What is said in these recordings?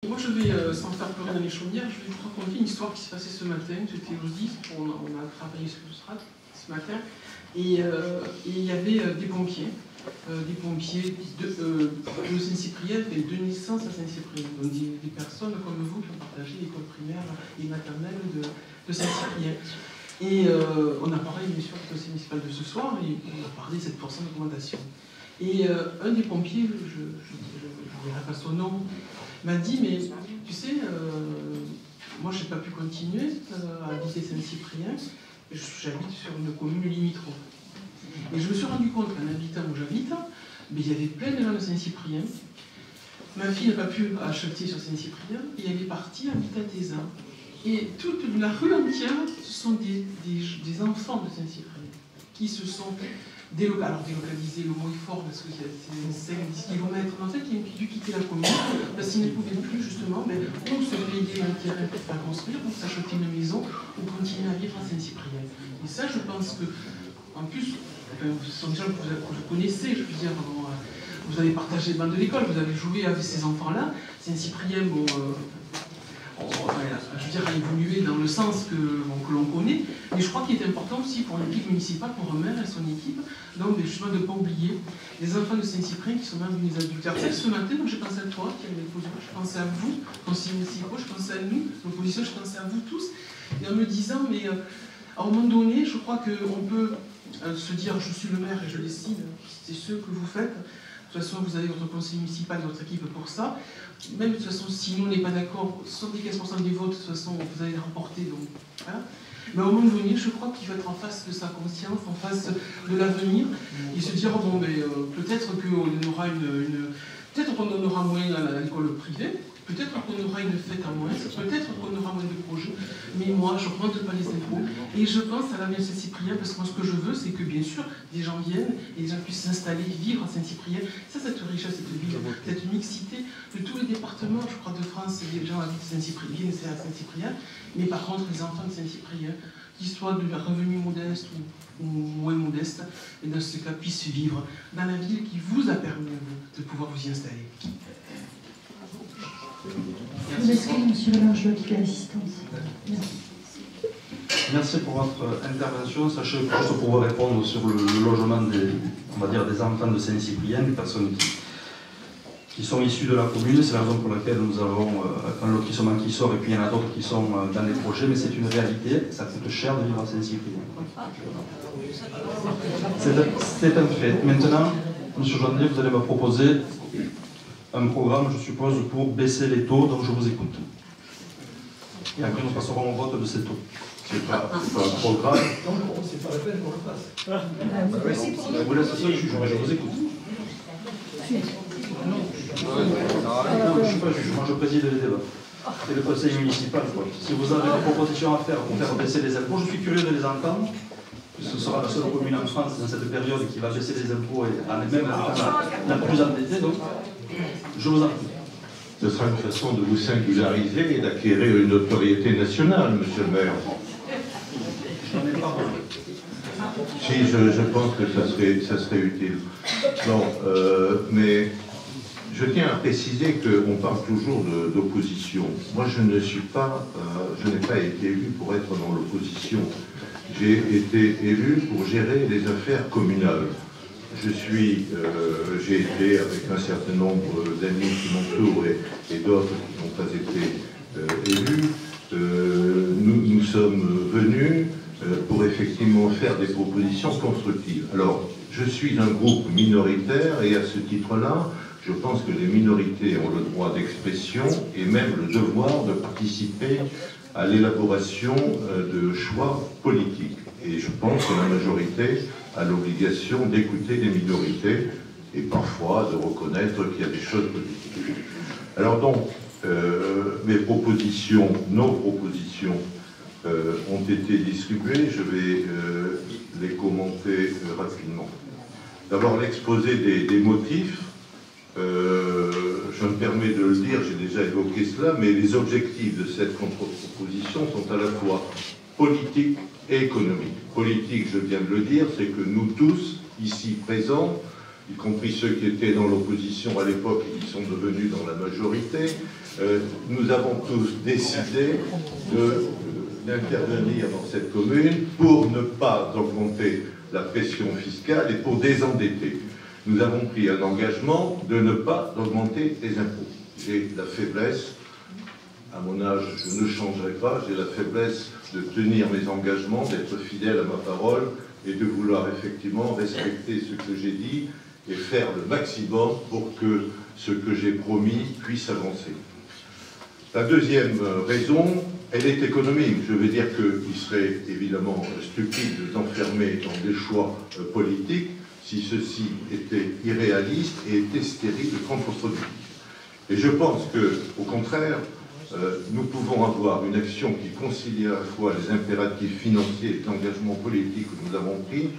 Moi je vais, sans faire pleurer dans les chaumières, je vais vous raconter une histoire qui s'est passée ce matin. J'étais au 10, on a travaillé sur le Strat ce matin, et il y avait des pompiers de Saint-Cyprien, et deux naissances à Saint-Cyprien, donc des personnes comme vous qui ont partagé l'école primaire et maternelle de Saint-Cyprien. Et on a parlé bien sûr du conseil municipal de ce soir, et on a parlé de cette force de recommandation. Et un des pompiers, je ne dirai pas son nom, m'a dit, mais tu sais, moi je n'ai pas pu continuer à habiter Saint-Cyprien, j'habite sur une commune limitrophe. Et je me suis rendu compte qu'en habitant où j'habite, il y avait plein de gens de Saint-Cyprien. Ma fille n'a pas pu acheter sur Saint-Cyprien et elle est partie habiter à Tézin. Et toute la rue entière, ce sont des enfants de Saint-Cyprien qui se sont délocalisés, le mot est fort parce que c'est 5-10 km, en fait, qui ont dû quitter la commune parce qu'ils ne pouvaient plus justement ou se payer un terrain pour faire construire, ou s'acheter une maison, ou continuer à vivre à Saint-Cyprien. Et ça, je pense que, en plus, ce sont des gens que vous connaissez, je veux dire, vous avez partagé le banc de l'école, vous avez joué avec ces enfants-là. Saint-Cyprien, je veux dire, a évolué dans le sens que l'on connaît, mais je crois qu'il est important aussi pour l'équipe municipale, pour un maire et son équipe, donc justement de ne pas oublier les enfants de Saint-Cyprien qui sont même des adultes. Alors, ce matin, j'ai pensé à toi, je pensais à vous, conseillers municipaux, je pensais à nous, l'opposition, je pensais à vous tous, et en me disant, mais à un moment donné, je crois qu'on peut se dire, je suis le maire et je décide, c'est ce que vous faites. De toute façon, vous avez votre conseil municipal, votre équipe pour ça. Même de toute façon, si nous, on n'est pas d'accord, 75% des votes, de toute façon, vous allez les remporter. Donc, voilà. Mais au moment donné, je crois qu'il va être en face de sa conscience, en face de l'avenir, et se dire, bon, peut-être qu'on aura peut-être qu'on en aura moins à l'école privée, peut-être qu'on aura une fête à moins, peut-être qu'on aura moins de projets, mais moi, je ne rentre pas les impôts. Et je pense à l'avenir de Saint-Cyprien, parce que moi, ce que je veux, c'est que, bien sûr, des gens viennent et des gens puissent s'installer, vivre à Saint-Cyprien. Ça, cette richesse, cette ville, cette mixité de tous les départements, je crois, de France, les gens habitent Saint-Cyprien, viennent à Saint-Cyprien, mais par contre, les enfants de Saint-Cyprien, qu'ils soient de revenus modestes ou moins modestes, et dans ce cas, puissent vivre dans la ville qui vous a permis, à vous, de pouvoir vous y installer. Je vous laisse, monsieur le maire, je dois quitter l'assistance. Merci. Merci pour votre intervention. Sachez, juste pour vous répondre sur le logement des enfants de Saint-Cyprien, des personnes qui sont issues de la commune, c'est la raison pour laquelle nous avons un lotissement qui sort, et puis il y en a d'autres qui sont dans les projets, mais c'est une réalité, ça coûte cher de vivre à Saint-Cyprien. C'est un fait. Maintenant, M. Joandet, vous allez me proposer un programme, je suppose, pour baisser les taux, donc je vous écoute. Et après, nous passerons au vote de ces taux. C'est pas un programme. Donc, c'est pas la peine qu'on le fasse. Je vous laisse seul, je vous écoute. Je ne suis pas juge, moi je préside les débats. C'est le conseil municipal. Quoi. Si vous avez des propositions à faire pour faire baisser les impôts, je suis curieux de les entendre. Ce sera la seule commune en France dans cette période qui va baisser les impôts, et même la plus endettée. Donc, je vous en prie. Ce sera une façon de vous singulariser et d'acquérir une notoriété nationale, monsieur le maire. Je n'en ai pas besoin. Si, je pense que ça serait utile. Non, mais je tiens à préciser qu'on parle toujours d'opposition. Moi, je n'ai pas été élu pour être dans l'opposition. J'ai été élu pour gérer les affaires communales. J'ai été avec un certain nombre d'amis qui m'entourent et d'autres qui n'ont pas été élus. Nous sommes venus pour effectivement faire des propositions constructives. Alors, je suis un groupe minoritaire et à ce titre-là, je pense que les minorités ont le droit d'expression et même le devoir de participer à l'élaboration de choix politiques. Et je pense que la majorité a l'obligation d'écouter les minorités et parfois de reconnaître qu'il y a des choses politiques. Alors donc, nos propositions ont été distribuées, je vais les commenter rapidement. D'abord l'exposé des motifs, je me permets de le dire, j'ai déjà évoqué cela, mais les objectifs de cette contre-proposition sont à la fois politiques et économiques. Politique, je viens de le dire, c'est que nous tous, ici présents, y compris ceux qui étaient dans l'opposition à l'époque et qui sont devenus dans la majorité, nous avons tous décidé d'intervenir dans cette commune pour ne pas augmenter la pression fiscale et pour désendetter. Nous avons pris un engagement de ne pas augmenter les impôts. J'ai la faiblesse, à mon âge je ne changerai pas, j'ai la faiblesse de tenir mes engagements, d'être fidèle à ma parole et de vouloir effectivement respecter ce que j'ai dit et faire le maximum pour que ce que j'ai promis puisse avancer. La deuxième raison, elle est économique. Je veux dire qu'il serait évidemment stupide de s'enfermer dans des choix politiques si ceux-ci étaient irréalistes et étaient stériles et contre-productifs. Et je pense qu'au contraire, nous pouvons avoir une action qui concilie à la fois les impératifs financiers et les engagements politiques que nous avons pris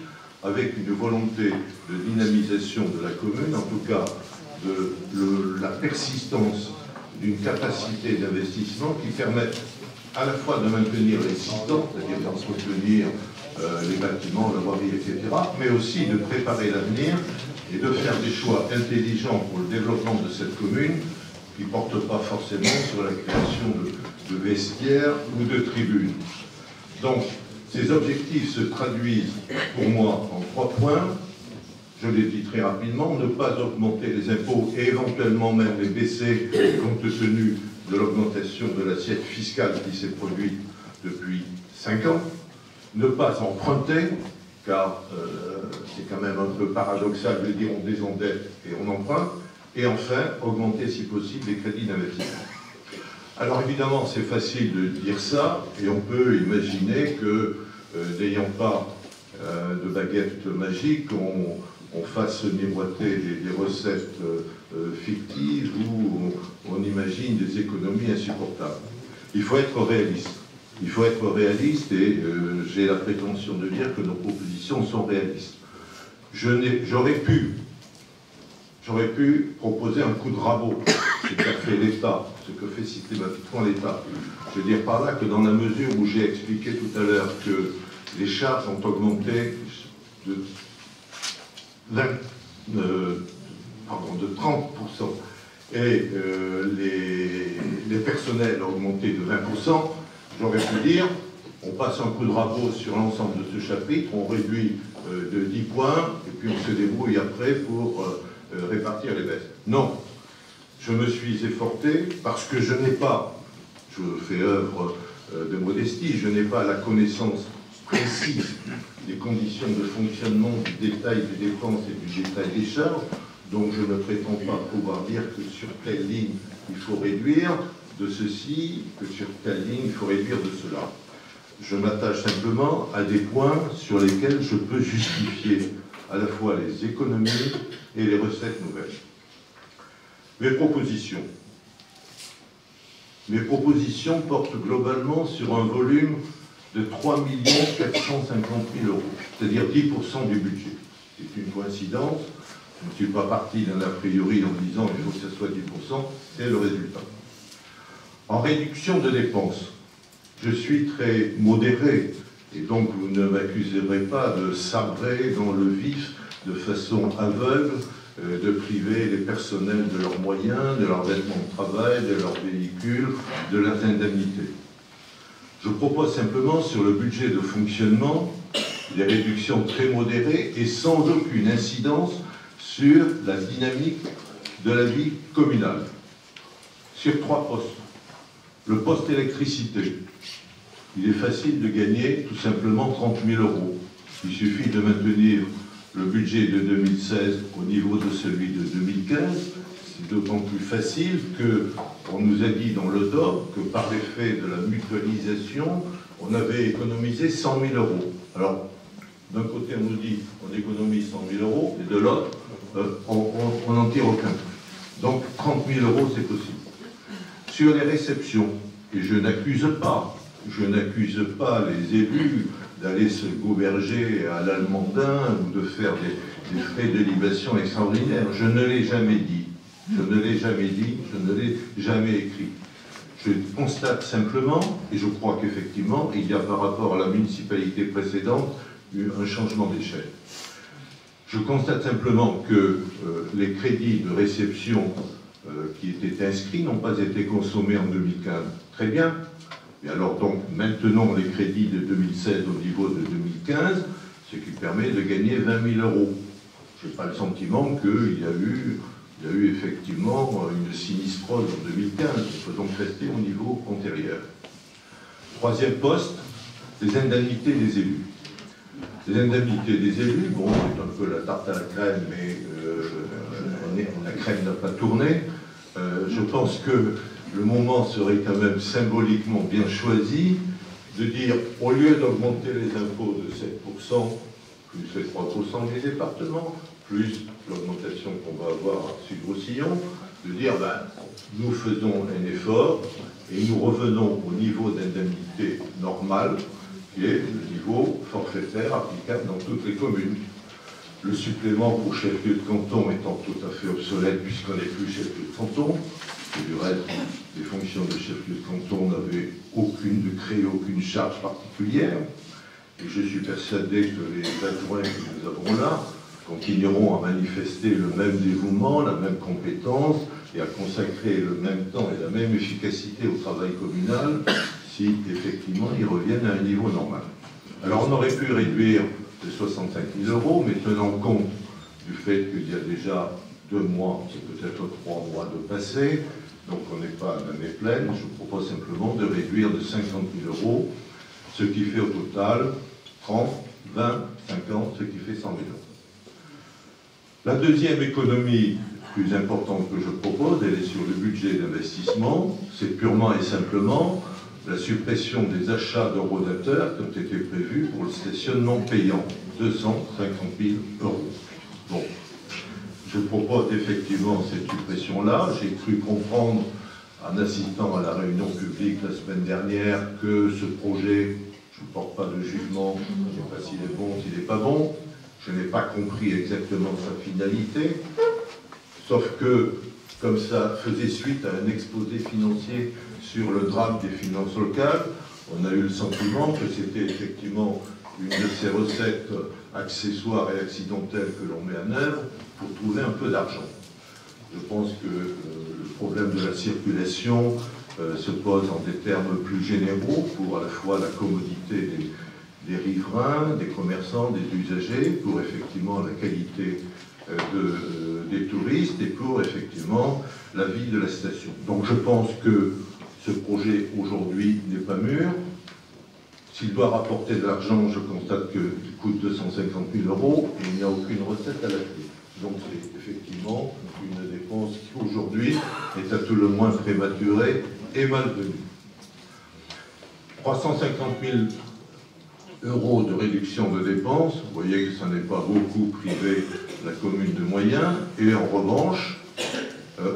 avec une volonté de dynamisation de la commune, en tout cas de la persistance d'une capacité d'investissement qui permette à la fois de maintenir l'existant, c'est-à-dire d'entretenir les bâtiments, la voirie, etc., mais aussi de préparer l'avenir et de faire des choix intelligents pour le développement de cette commune qui ne portent pas forcément sur la création de vestiaires ou de tribunes. Donc, ces objectifs se traduisent pour moi en 3 points. Je l'ai dit très rapidement, ne pas augmenter les impôts et éventuellement même les baisser compte tenu de l'augmentation de l'assiette fiscale qui s'est produite depuis 5 ans. Ne pas emprunter, car c'est quand même un peu paradoxal de dire on désendette et on emprunte. Et enfin, augmenter si possible les crédits d'investissement. Alors évidemment, c'est facile de dire ça, et on peut imaginer que, n'ayant pas de baguette magique, on fasse miroiter des recettes fictives où on imagine des économies insupportables. Il faut être réaliste. Il faut être réaliste et j'ai la prétention de dire que nos propositions sont réalistes. J'aurais pu proposer un coup de rabot, ce qu'a fait l'État, ce que fait systématiquement l'État. Je veux dire par là que dans la mesure où j'ai expliqué tout à l'heure que les charges ont augmenté de 30% et les personnels ont augmenté de 20%, j'aurais pu dire, on passe un coup de rabot sur l'ensemble de ce chapitre, on réduit de 10 points, et puis on se débrouille après pour répartir les baisses. Non, je me suis efforcé parce que je n'ai pas, je fais œuvre de modestie, je n'ai pas la connaissance précise des conditions de fonctionnement, du détail des dépenses et du détail des charges, donc je ne prétends pas pouvoir dire que sur telle ligne il faut réduire de ceci, que sur telle ligne il faut réduire de cela. Je m'attache simplement à des points sur lesquels je peux justifier à la fois les économies et les recettes nouvelles. Mes propositions portent globalement sur un volume de 3 450 000 €, c'est-à-dire 10% du budget. C'est une coïncidence, je ne suis pas parti d'un a priori en disant il faut que ce soit 10%, c'est le résultat. En réduction de dépenses, je suis très modéré, et donc vous ne m'accuserez pas de sabrer dans le vif de façon aveugle, de priver les personnels de leurs moyens, de leurs vêtements de travail, de leurs véhicules, de leurs indemnités. Je propose simplement sur le budget de fonctionnement des réductions très modérées et sans aucune incidence sur la dynamique de la vie communale. Sur 3 postes. Le poste électricité. Il est facile de gagner tout simplement 30 000 €. Il suffit de maintenir le budget de 2016 au niveau de celui de 2015. C'est d'autant plus facile qu'on nous a dit dans le DOP que par l'effet de la mutualisation, on avait économisé 100 000 €. Alors, d'un côté, on nous dit on économise 100 000 €, et de l'autre, on n'en tire aucun. Donc, 30 000 € c'est possible. Sur les réceptions, et je n'accuse pas les élus d'aller se gouverger à l'Allemandin ou de faire des frais de libation extraordinaires. Je ne l'ai jamais dit. Je ne l'ai jamais dit, je ne l'ai jamais écrit. Je constate simplement, et je crois qu'effectivement, il y a par rapport à la municipalité précédente eu un changement d'échelle. Je constate simplement que les crédits de réception qui étaient inscrits n'ont pas été consommés en 2015. Très bien. Et alors donc, maintenons les crédits de 2016 au niveau de 2015, ce qui permet de gagner 20 000 €. Je n'ai pas le sentiment qu'il y a eu effectivement une sinistrose en 2015. Il faut donc rester au niveau antérieur. Troisième poste, les indemnités des élus. Les indemnités des élus, bon, c'est un peu la tarte à la crème, mais la crème n'a pas tourné. Je pense que le moment serait quand même symboliquement bien choisi de dire, au lieu d'augmenter les impôts de 7%, plus les 3% des départements, plus l'augmentation qu'on va avoir à Sud-Roussillon, de dire, nous faisons un effort et nous revenons au niveau d'indemnité normale, qui est le niveau forfaitaire applicable dans toutes les communes. Le supplément pour chef-lieu de canton étant tout à fait obsolète puisqu'on n'est plus chef-lieu de canton, et du reste, les fonctions de chef-lieu de canton n'avaient créé aucune charge particulière. Et je suis persuadé que les adjoints que nous avons là continueront à manifester le même dévouement, la même compétence et à consacrer le même temps et la même efficacité au travail communal si effectivement ils reviennent à un niveau normal. Alors on aurait pu réduire de 65 000 €, mais tenant compte du fait qu'il y a déjà 2 mois, c'est peut-être 3 mois de passé, donc on n'est pas à l'année pleine, je propose simplement de réduire de 50 000 €, ce qui fait au total 30, 20, 50, ce qui fait 100 000 €. La deuxième économie plus importante que je propose, elle est sur le budget d'investissement, c'est purement et simplement la suppression des achats de rodateurs qui ont été prévus pour le stationnement payant, 250 000 €. Bon, je propose effectivement cette suppression-là. J'ai cru comprendre, en assistant à la réunion publique la semaine dernière, que ce projet, je ne porte pas de jugement, je ne sais pas s'il est bon, s'il n'est pas bon. Je n'ai pas compris exactement sa finalité, sauf que, comme ça faisait suite à un exposé financier sur le drame des finances locales, on a eu le sentiment que c'était effectivement une de ces recettes accessoires et accidentelles que l'on met en œuvre pour trouver un peu d'argent. Je pense que le problème de la circulation se pose en des termes plus généraux pour à la fois la commodité des riverains, des commerçants, des usagers, pour effectivement la qualité des touristes et pour effectivement la vie de la station. Donc je pense que ce projet aujourd'hui n'est pas mûr. S'il doit rapporter de l'argent, je constate qu'il coûte 250 000 € et il n'y a aucune recette à la clé. Donc c'est effectivement une dépense qui aujourd'hui est à tout le moins prématurée et malvenue. 350 000 € de réduction de dépenses, vous voyez que ça n'est pas beaucoup privé la commune de moyens, et en revanche,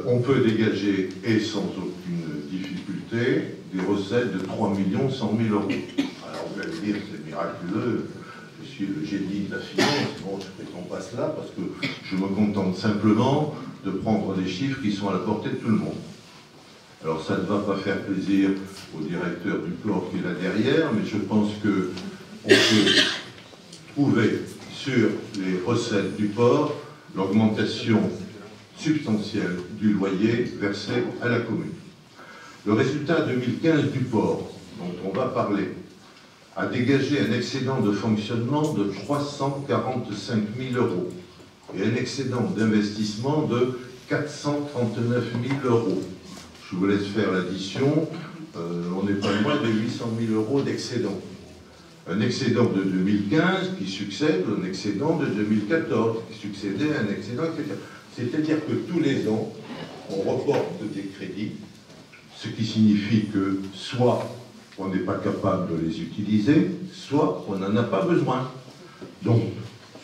on peut dégager, et sans aucune difficulté, des recettes de 3 100 000 €. Alors vous allez dire, c'est miraculeux, je suis le génie de la finance, bon, je prétends pas cela, parce que je me contente simplement de prendre des chiffres qui sont à la portée de tout le monde. Alors ça ne va pas faire plaisir au directeur du port qui est là derrière, mais je pense que on peut trouver sur les recettes du port l'augmentation substantielle du loyer versé à la commune. Le résultat 2015 du port, dont on va parler, a dégagé un excédent de fonctionnement de 345 000 € et un excédent d'investissement de 439 000 €. Je vous laisse faire l'addition, on n'est pas loin de 800 000 € d'excédent. Un excédent de 2015 qui succède à un excédent de 2014, qui succédait à un excédent, etc. C'est-à-dire que tous les ans, on reporte des crédits, ce qui signifie que soit on n'est pas capable de les utiliser, soit on n'en a pas besoin. Donc,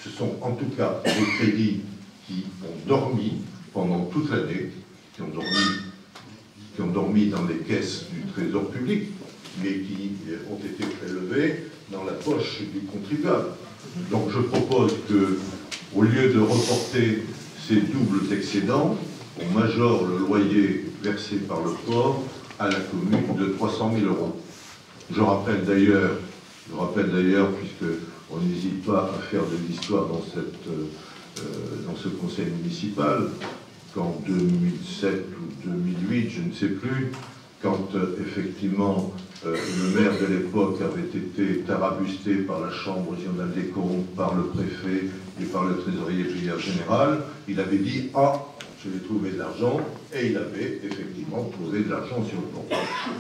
ce sont en tout cas des crédits qui ont dormi pendant toute l'année, qui ont dormi dans les caisses du Trésor public, mais qui ont été prélevés dans la poche du contribuable. Donc je propose que, au lieu de reporter ces doubles excédents, on majore le loyer versé par le port à la commune de 300 000 €. Je rappelle d'ailleurs, puisqu'on n'hésite pas à faire de l'histoire dans ce conseil municipal, qu'en 2007 ou 2008, je ne sais plus, quand effectivement le maire de l'époque avait été tarabusté par la Chambre régionale des comptes, par le préfet et par le trésorier brigadier général, il avait dit « Ah, je vais trouver de l'argent », et il avait effectivement trouvé de l'argent sur le port.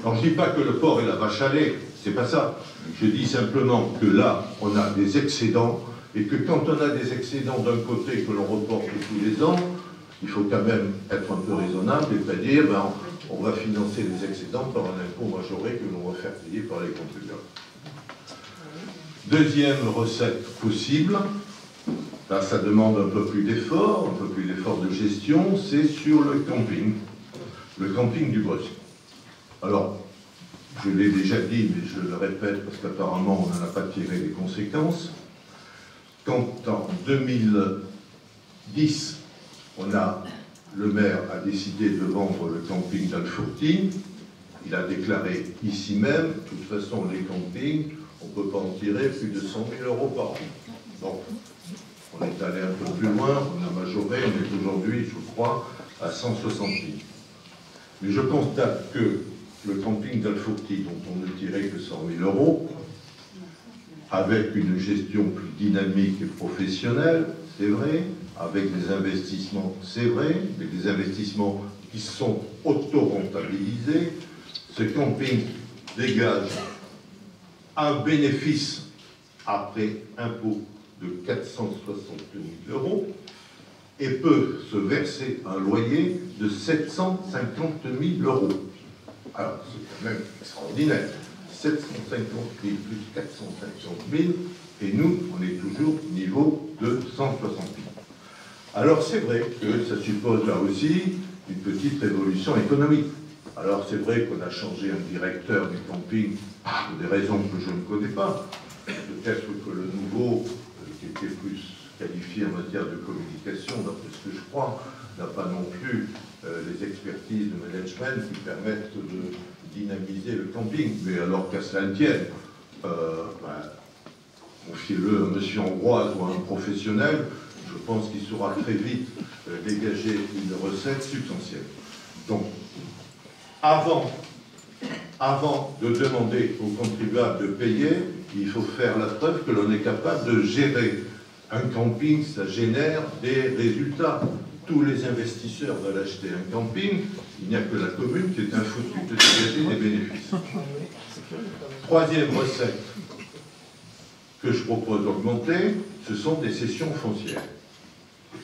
Alors je ne dis pas que le port est la vache à lait, c'est pas ça. Je dis simplement que là, on a des excédents, et que quand on a des excédents d'un côté que l'on reporte tous les ans, il faut quand même être un peu raisonnable et pas dire ben, on va financer les excédents par un impôt majoré que l'on va faire payer par les contribuables. Deuxième recette possible, là ça demande un peu plus d'effort de gestion, c'est sur le camping du Bosc. Alors, je l'ai déjà dit, mais je le répète parce qu'apparemment on n'en a pas tiré les conséquences. Quand en 2010, le maire a décidé de vendre le camping d'Alfourty, il a déclaré ici même, de toute façon les campings, on ne peut pas en tirer plus de 100 000 € par an. Donc, on est allé un peu plus loin, on a majoré, on est aujourd'hui, je crois, à 160 000. Mais je constate que le camping d'Alfourty, dont on ne tirait que 100 000 €, avec une gestion plus dynamique et professionnelle, c'est vrai, avec des investissements, c'est vrai, mais des investissements qui sont auto-rentabilisés, ce camping dégage un bénéfice après impôt de 460 000 € et peut se verser un loyer de 750 000 €. Alors, c'est quand même extraordinaire. 750 000 plus 450 000, et nous, on est toujours au niveau de 160 000. Alors, c'est vrai que ça suppose là aussi une petite révolution économique. Alors, c'est vrai qu'on a changé un directeur du camping pour des raisons que je ne connais pas. Peut-être que le nouveau, qui était plus qualifié en matière de communication, d'après ce que je crois, n'a pas non plus les expertises de management qui permettent de dynamiser le camping. Mais alors qu'à cela ne tienne, confiez-le à M. Ambroise ou à un professionnel, je pense qu'il saura très vite dégager une recette substantielle. Donc, avant de demander aux contribuables de payer, il faut faire la preuve que l'on est capable de gérer. Un camping, ça génère des résultats. Tous les investisseurs veulent acheter un camping, il n'y a que la commune qui est infoutue de dégager des bénéfices. Troisième recette que je propose d'augmenter, ce sont des cessions foncières.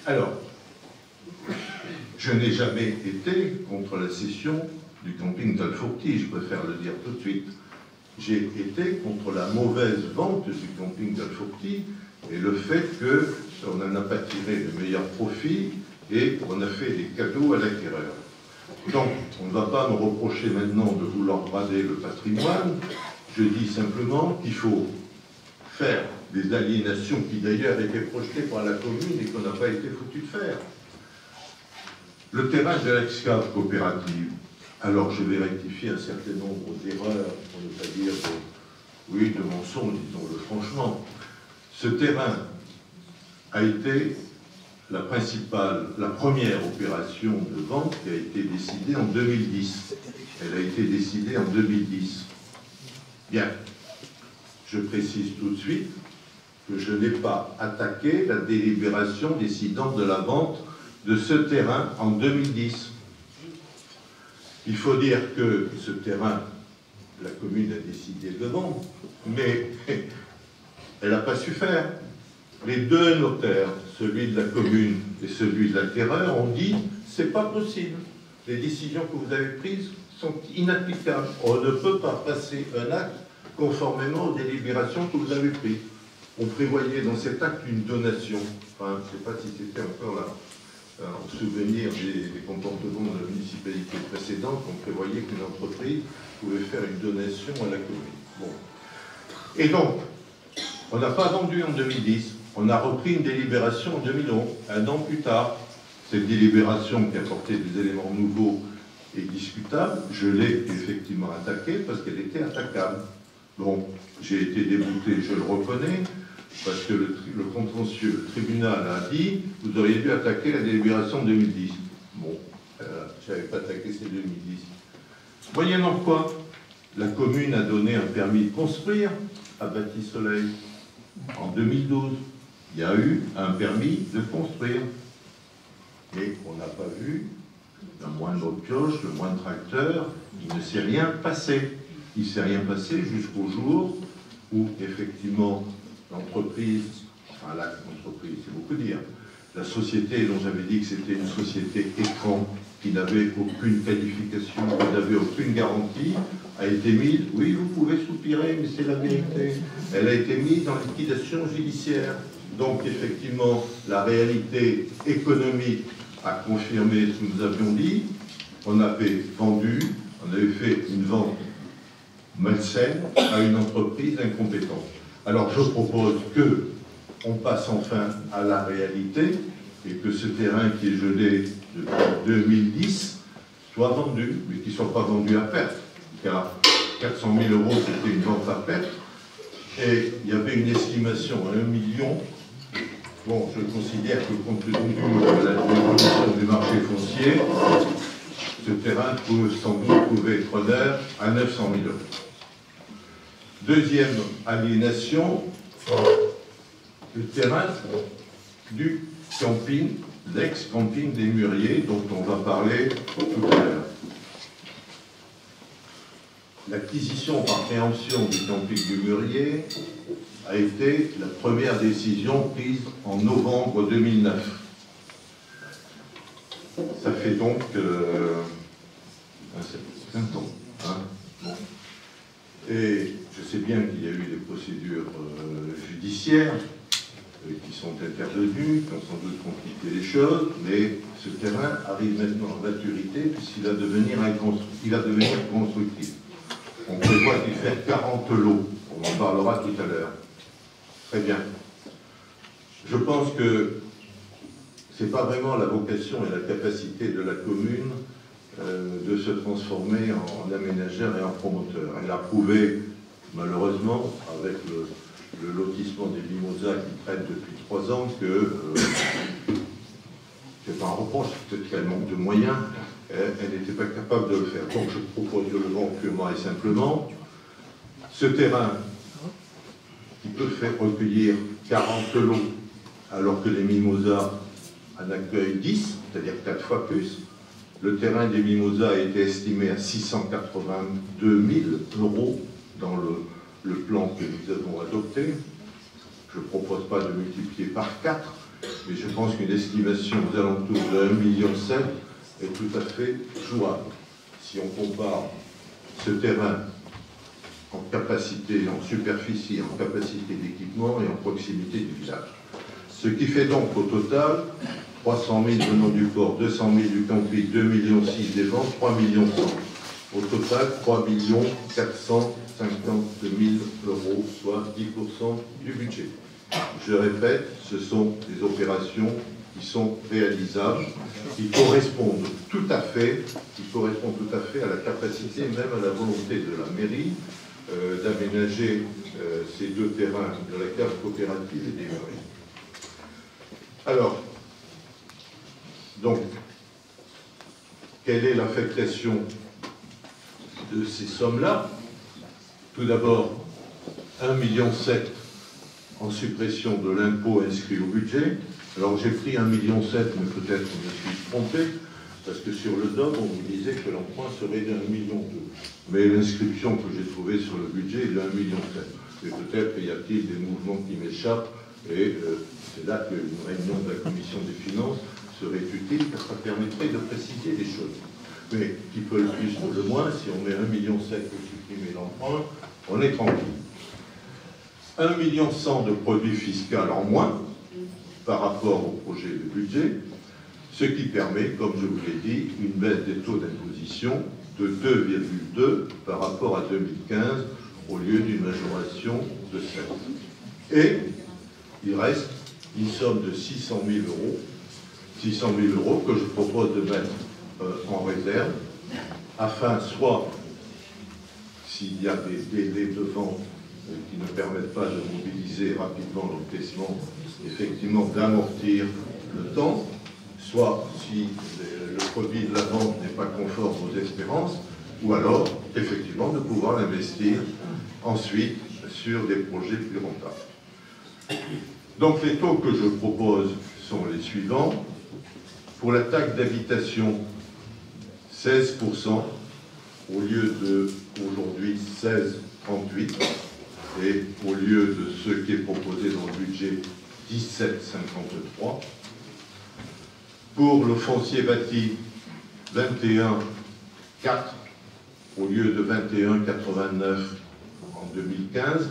Alors, je n'ai jamais été contre la cession du camping d'Alfourty, je préfère le dire tout de suite. J'ai été contre la mauvaise vente du camping d'Alfourty et le fait qu'on n'en a pas tiré de meilleurs profits et qu'on a fait des cadeaux à l'acquéreur. Donc, on ne va pas me reprocher maintenant de vouloir brader le patrimoine. Je dis simplement qu'il faut faire des aliénations qui d'ailleurs étaient projetées par la commune et qu'on n'a pas été foutu de faire. Le terrain de l'excave coopérative. Alors, je vais rectifier un certain nombre d'erreurs, pour ne pas dire de mensonges, disons-le franchement. Ce terrain a été la première opération de vente qui a été décidée en 2010. Elle a été décidée en 2010. Bien. Je précise tout de suite que je n'ai pas attaqué la délibération décidant de la vente de ce terrain en 2010. Il faut dire que ce terrain, la commune a décidé de le vendre, mais elle n'a pas su faire. Les deux notaires, celui de la commune et celui de l'acquéreur, ont dit « c'est pas possible. Les décisions que vous avez prises sont inapplicables. On ne peut pas passer un acte conformément aux délibérations que vous avez prises. » On prévoyait dans cet acte une donation. Enfin, je ne sais pas si c'était encore là. En souvenir des comportements de la municipalité précédente, on prévoyait qu'une entreprise pouvait faire une donation à la commune. Bon. Et donc, on n'a pas vendu en 2010, on a repris une délibération en 2011, un an plus tard. Cette délibération qui apportait des éléments nouveaux et discutables, je l'ai effectivement attaquée parce qu'elle était attaquable. Bon, j'ai été débouté, je le reconnais, parce que le contentieux, le tribunal a dit, vous auriez dû attaquer la délibération de 2010. Bon, je n'avais pas attaqué, c'est 2010. Moyennant quoi, la commune a donné un permis de construire à Bâti-Soleil. En 2012, il y a eu un permis de construire. Mais on n'a pas vu le moindre pioche, le moindre tracteur, il ne s'est rien passé. Il ne s'est rien passé jusqu'au jour où, effectivement, l'entreprise, enfin l'entreprise, c'est beaucoup dire, la société dont j'avais dit que c'était une société écran, qui n'avait aucune qualification, qui n'avait aucune garantie, a été mise, oui, vous pouvez soupirer, mais c'est la vérité, elle a été mise en liquidation judiciaire. Donc, effectivement, la réalité économique a confirmé ce que nous avions dit. On avait vendu, on avait fait une vente malsaine à une entreprise incompétente. Alors, je propose que on passe enfin à la réalité et que ce terrain qui est gelé depuis 2010 soit vendu, mais qu'il ne soit pas vendu à perte, car 400 000 €, c'était une vente à perte, et il y avait une estimation à 1 million. Bon, je considère que compte tenu de l'évolution du marché foncier, ce terrain peut sans doute trouver preneur à 900 000 €. Deuxième aliénation, le terrain du camping, l'ex-camping des Mûriers, dont on va parler tout à l'heure. L'acquisition par préemption du camping du Mûrier a été la première décision prise en novembre 2009. Ça fait donc un certain temps. Hein, bon. Et je sais bien qu'il y a eu des procédures judiciaires qui sont intervenues, qui ont sans doute compliqué les choses, mais ce terrain arrive maintenant en maturité puisqu'il va devenir constructif. On prévoit qu'il fait 40 lots, on en parlera tout à l'heure. Très bien. Je pense que ce n'est pas vraiment la vocation et la capacité de la commune de se transformer en aménageur et en promoteur. Elle a prouvé, malheureusement, avec le lotissement des Mimosas qui traite depuis 3 ans, que c'est pas un reproche, peut-être qu'elle manque de moyens, elle n'était pas capable de le faire. Donc je propose de le vendre purement et simplement. Ce terrain qui peut faire recueillir 40 lots, alors que les Mimosas en accueillent 10, c'est-à-dire 4 fois plus. Le terrain des Mimosas a été estimé à 682 000 € dans le plan que nous avons adopté. Je ne propose pas de multiplier par 4, mais je pense qu'une estimation aux alentours de 1,7 million est tout à fait jouable. Si on compare ce terrain en capacité, en superficie, en capacité d'équipement et en proximité du village. Ce qui fait donc au total 300 000 venant du port, 200 000 du camping, 2,6 millions des ventes, 3,1 millions. Au total, 3 450 000 €, soit 10% du budget. Je répète, ce sont des opérations qui sont réalisables, qui correspondent tout à fait à la capacité, même à la volonté de la mairie, d'aménager ces 2 terrains de la cave coopérative et des Mûriers. Alors, donc, quelle est l'affectation de ces sommes-là? Tout d'abord, 1,7 million en suppression de l'impôt inscrit au budget. Alors j'ai pris 1,7 million, mais peut-être que je me suis trompé, parce que sur le DOM, on nous disait que l'emprunt serait de 1,2 million. Mais l'inscription que j'ai trouvée sur le budget est de 1,7 million. Mais peut-être qu'il y a-t-il des mouvements qui m'échappent, et c'est là qu'une réunion de la commission des finances serait utile, car ça permettrait de préciser les choses. Mais qui peut le plus ou le moins, si on met 1,1 million pour supprimer l'emprunt, on est tranquille. 1,1 million de produits fiscaux en moins par rapport au projet de budget, ce qui permet, comme je vous l'ai dit, une baisse des taux d'imposition de 2,2 par rapport à 2015, au lieu d'une majoration de 7. Et il reste une somme de 600 000 €, 600 000 € que je propose de mettre en réserve, afin soit, s'il y a des délais de vente qui ne permettent pas de mobiliser rapidement l'encaissement, effectivement d'amortir le temps, soit si le produit de la vente n'est pas conforme aux espérances, ou alors, effectivement, de pouvoir l'investir ensuite sur des projets plus rentables. Donc les taux que je propose sont les suivants. Pour la taxe d'habitation, 16%, au lieu de aujourd'hui 16,38, et au lieu de ce qui est proposé dans le budget, 17,53. Pour le foncier bâti, 21,4 au lieu de 21,89 en 2015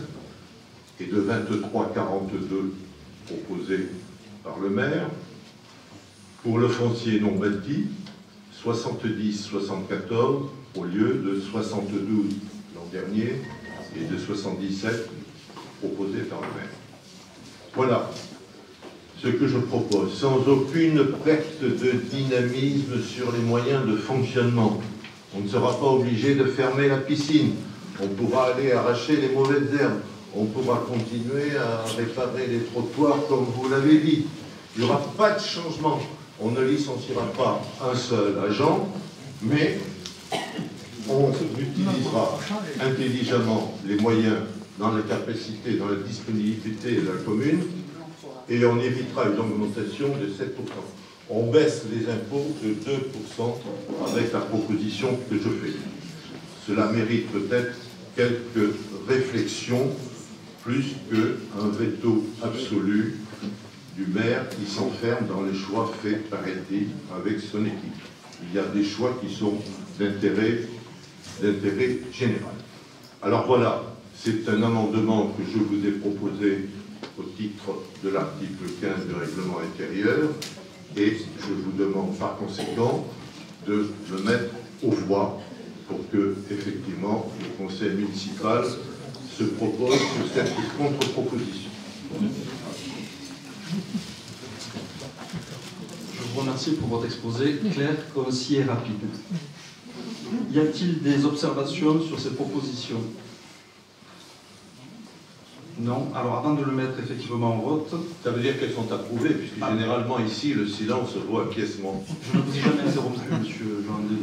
et de 23,42 proposé par le maire. Pour le foncier non bâti, 70,74 au lieu de 72 l'an dernier et de 77 proposé par le maire. Voilà ce que je propose, sans aucune perte de dynamisme sur les moyens de fonctionnement. On ne sera pas obligé de fermer la piscine, on pourra aller arracher les mauvaises herbes, on pourra continuer à réparer les trottoirs comme vous l'avez dit. Il n'y aura pas de changement, on ne licenciera pas un seul agent, mais on utilisera intelligemment les moyens dans la capacité, dans la disponibilité de la commune, et on évitera une augmentation de 7%. On baisse les impôts de 2% avec la proposition que je fais. Cela mérite peut-être quelques réflexions, plus qu'un veto absolu du maire qui s'enferme dans les choix faits, paraît-il, avec son équipe. Il y a des choix qui sont d'intérêt général. Alors voilà, c'est un amendement que je vous ai proposé au titre de l'article 15 du règlement intérieur, et je vous demande par conséquent de le mettre aux voix pour que, effectivement, le conseil municipal se propose sur cette contre-proposition. Je vous remercie pour votre exposé clair, concis et rapide. Y a-t-il des observations sur ces propositions? Non. Alors avant de le mettre effectivement en vote... Ça veut dire qu'elles sont approuvées, puisque généralement ici, le silence vaut acquiescement. Je ne vous ai jamais interrompu, monsieur Jean-André.